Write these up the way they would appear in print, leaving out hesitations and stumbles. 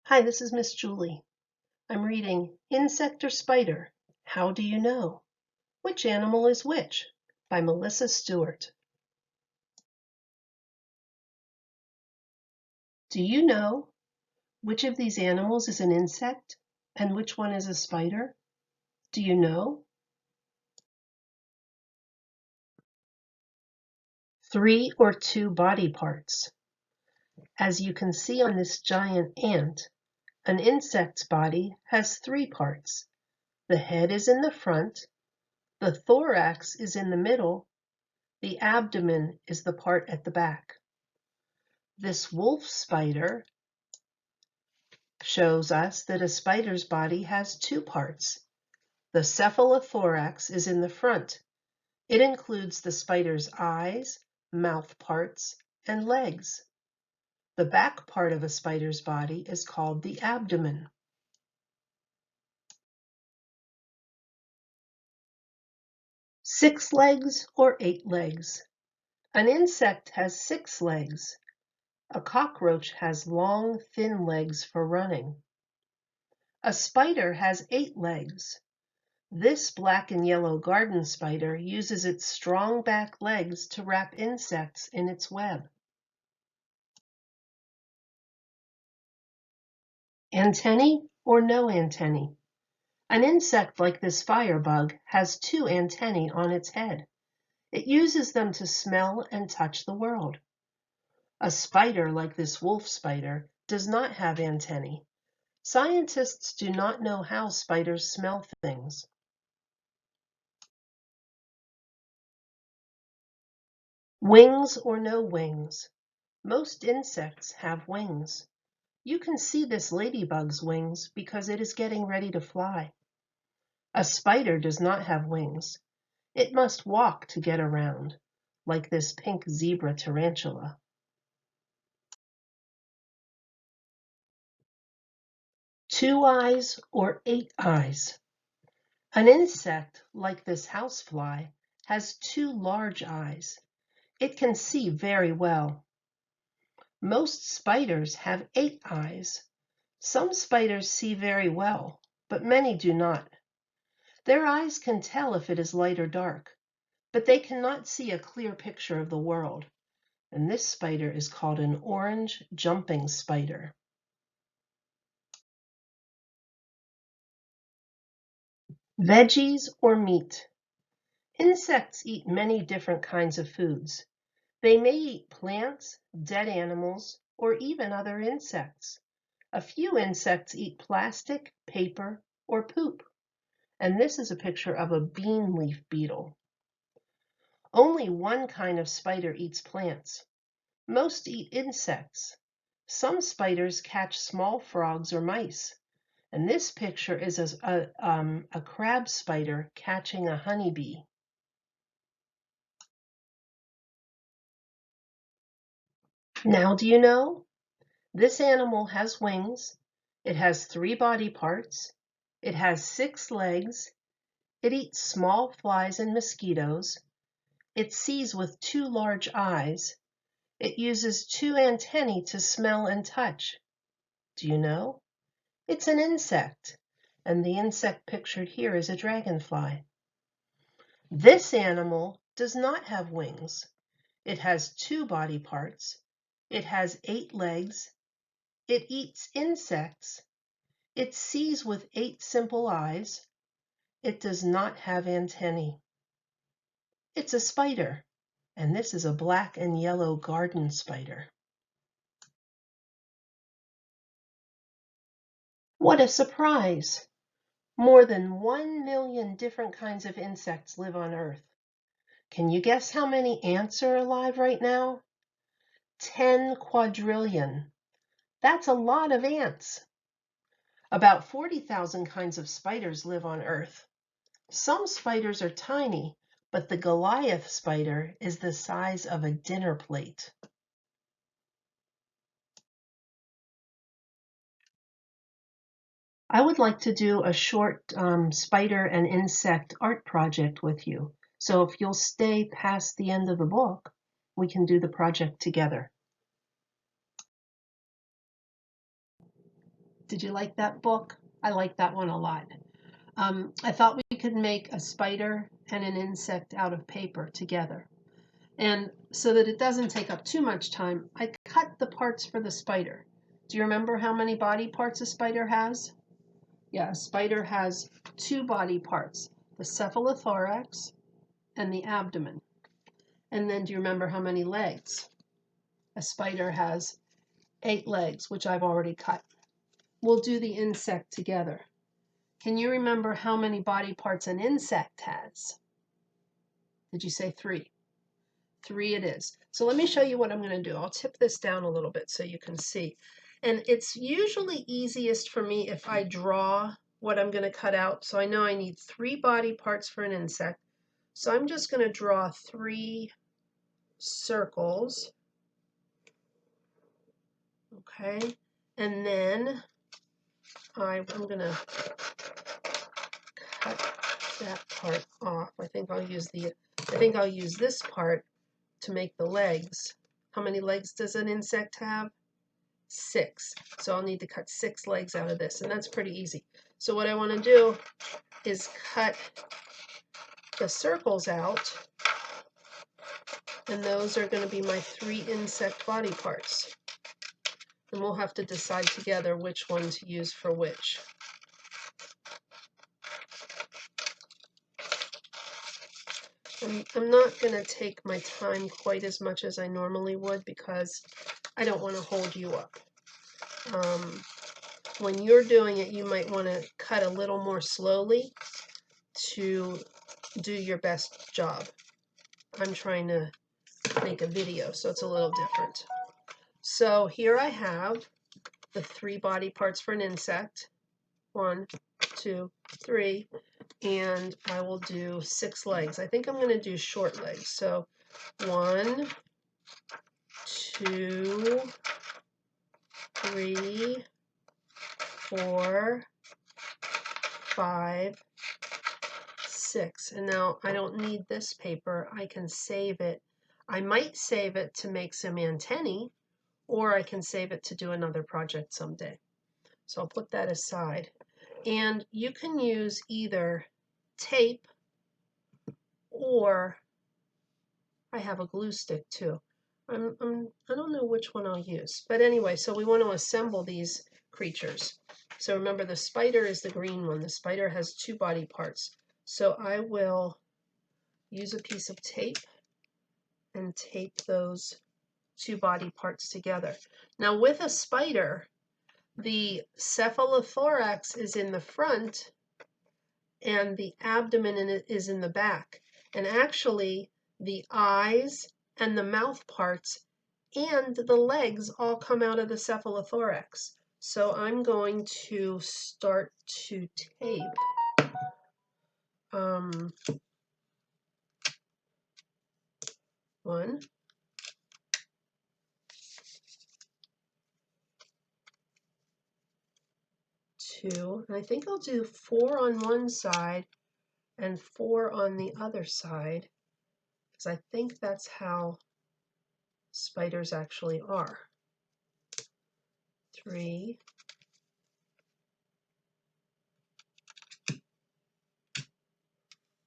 Hi, this is Miss Julie. I'm reading Insect or Spider? How Do You Know? Which Animal is Which? By Melissa Stewart. Do you know which of these animals is an insect and which one is a spider? Do you know? 3 or 2 body parts. As you can see on this giant ant, an insect's body has 3 parts. The head is in the front, the thorax is in the middle, the abdomen is the part at the back. This wolf spider shows us that a spider's body has 2 parts. The cephalothorax is in the front. It includes the spider's eyes, mouth parts, and legs. The back part of a spider's body is called the abdomen. Six legs or 8 legs. An insect has 6 legs. A cockroach has long, thin legs for running. A spider has 8 legs. This black and yellow garden spider uses its strong back legs to wrap insects in its web. Antennae or no antennae? An insect like this firebug has 2 antennae on its head. It uses them to smell and touch the world. A spider like this wolf spider does not have antennae. Scientists do not know how spiders smell things. Wings or no wings? Most insects have wings. You can see this ladybug's wings because it is getting ready to fly. A spider does not have wings. It must walk to get around, like this pink zebra tarantula. Two eyes or 8 eyes? An insect like this housefly has 2 large eyes. It can see very well. Most spiders have 8 eyes. Some spiders see very well, but many do not. Their eyes can tell if it is light or dark, but they cannot see a clear picture of the world. And this spider is called an orange jumping spider. Veggies or meat? Insects eat many different kinds of foods. They may eat plants, dead animals, or even other insects. A few insects eat plastic, paper, or poop. And this is a picture of a bean leaf beetle. Only one kind of spider eats plants. Most eat insects. Some spiders catch small frogs or mice. And this picture is a crab spider catching a honeybee. Now do you know? This animal has wings. It has 3 body parts. It has 6 legs. It eats small flies and mosquitoes. It sees with 2 large eyes. It uses 2 antennae to smell and touch. Do you know? It's an insect, and the insect pictured here is a dragonfly. This animal does not have wings. It has 2 body parts. It has 8 legs. It eats insects. It sees with 8 simple eyes. It does not have antennae. It's a spider, and this is a black and yellow garden spider. What a surprise! More than 1 million different kinds of insects live on Earth. Can you guess how many ants are alive right now? 10 quadrillion. That's a lot of ants. About 40,000 kinds of spiders live on Earth. Some spiders are tiny, but the Goliath spider is the size of a dinner plate. I would like to do a short spider and insect art project with you. So if you'll stay past the end of the book, we can do the project together. Did you like that book? I like that one a lot. I thought we could make a spider and an insect out of paper together. And so that it doesn't take up too much time, I cut the parts for the spider. Do you remember how many body parts a spider has? Yeah, a spider has 2 body parts, the cephalothorax and the abdomen. And then do you remember how many legs? A spider has 8 legs, which I've already cut. We'll do the insect together. Can you remember how many body parts an insect has? Did you say 3? 3 it is. So let me show you what I'm going to do. I'll tip this down a little bit so you can see. And it's usually easiest for me if I draw what I'm going to cut out. So I know I need 3 body parts for an insect. So I'm just going to draw 3 circles. Okay. And then I'm going to cut that part off. I think I'll use this part to make the legs. How many legs does an insect have? 6. So I'll need to cut 6 legs out of this, and that's pretty easy. So what I want to do is cut the circles out, and those are going to be my 3 insect body parts. And we'll have to decide together which one to use for which. I'm not going to take my time quite as much as I normally would because I don't want to hold you up. When you're doing it, you might want to cut a little more slowly to do your best job. I'm trying to make a video, so it's a little different. So here I have the 3 body parts for an insect. 1, 2, 3, and I will do 6 legs. I think I'm going to do short legs. So 1, 2, 3, 4, 5, 6. And now I don't need this paper. I can save it. I might save it to make some antennae, or I can save it to do another project someday. So I'll put that aside. And you can use either tape or I have a glue stick too. I don't know which one I'll use. But anyway, so we want to assemble these creatures. So remember, the spider is the green one. The spider has 2 body parts. So I will use a piece of tape and tape those 2 body parts together. Now with a spider, the cephalothorax is in the front and the abdomen is in the back. And actually, the eyes and the mouth parts and the legs all come out of the cephalothorax. So I'm going to start to tape one, 2, and I think I'll do 4 on one side and 4 on the other side, because I think that's how spiders actually are. 3,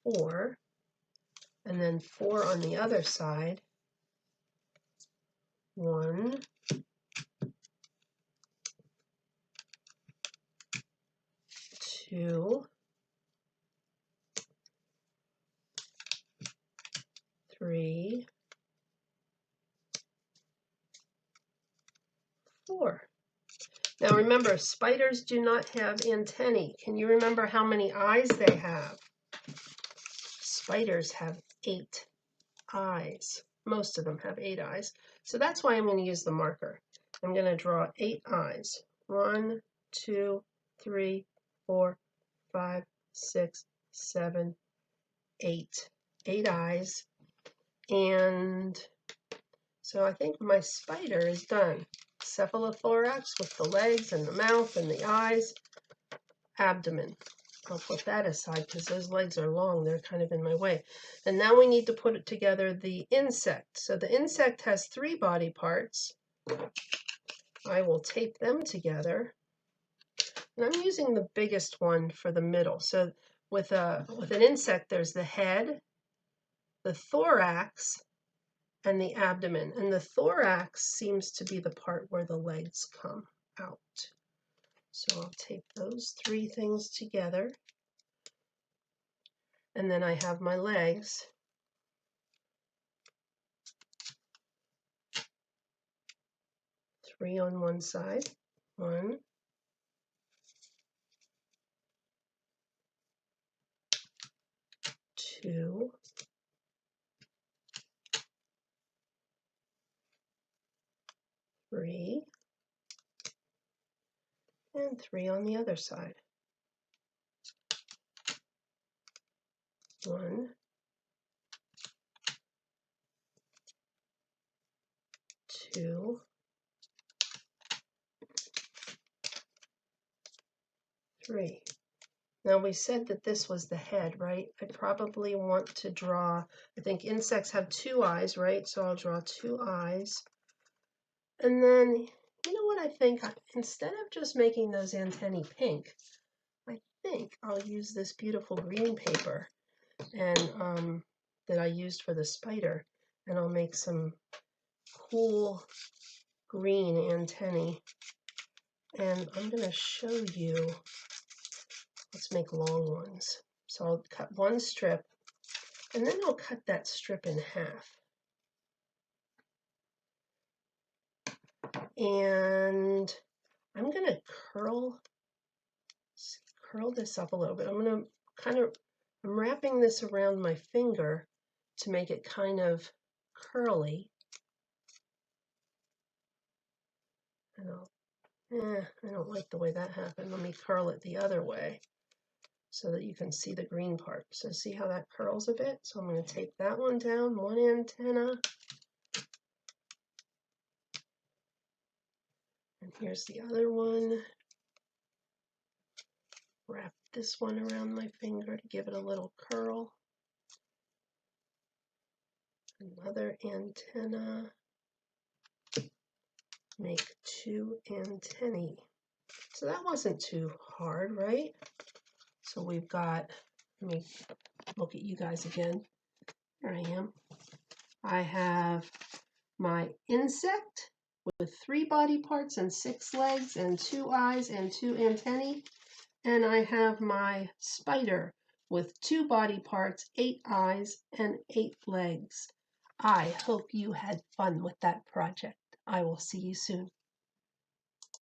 4, and then 4 on the other side. 1, 2, 3, 4. Now remember, spiders do not have antennae. Can you remember how many eyes they have? Spiders have 8 eyes. Most of them have 8 eyes. So that's why I'm going to use the marker. I'm going to draw 8 eyes. 1, 2, 3, 4, 5, 6, 7, 8. 8 eyes. And so I think my spider is done. Cephalothorax with the legs and the mouth and the eyes. Abdomen. I'll put that aside because those legs are long. They're kind of in my way. And now we need to put it together the insect. So the insect has 3 body parts. I will tape them together. And I'm using the biggest one for the middle. So with an insect, there's the head, the thorax, and the abdomen. And the thorax seems to be the part where the legs come out. So I'll tape those three things together. And then I have my legs. Three on one side. 1, 2, 3, and 3 on the other side. 1, 2, 3. Now we said that this was the head, right? I probably want to draw, I think insects have 2 eyes, right? So I'll draw 2 eyes. And then, you know what I think? Instead of just making those antennae pink, I think I'll use this beautiful green paper and that I used for the spider, and I'll make some cool green antennae. And I'm going to show you, let's make long ones. So I'll cut one strip, and then I'll cut that strip in half. And I'm going to curl this up a little bit. I'm going to I'm wrapping this around my finger to make it kind of curly. And I don't like the way that happened. Let me curl it the other way so that you can see the green part. So see how that curls a bit? So I'm going to tape that one down, one antenna. And here's the other one. Wrap this one around my finger to give it a little curl. Another antenna. Make 2 antennae. So that wasn't too hard, right? So we've got, let me look at you guys again. There I am. I have my insect with 3 body parts and 6 legs and 2 eyes and 2 antennae. And I have my spider with 2 body parts, 8 eyes, and 8 legs. I hope you had fun with that project. I will see you soon.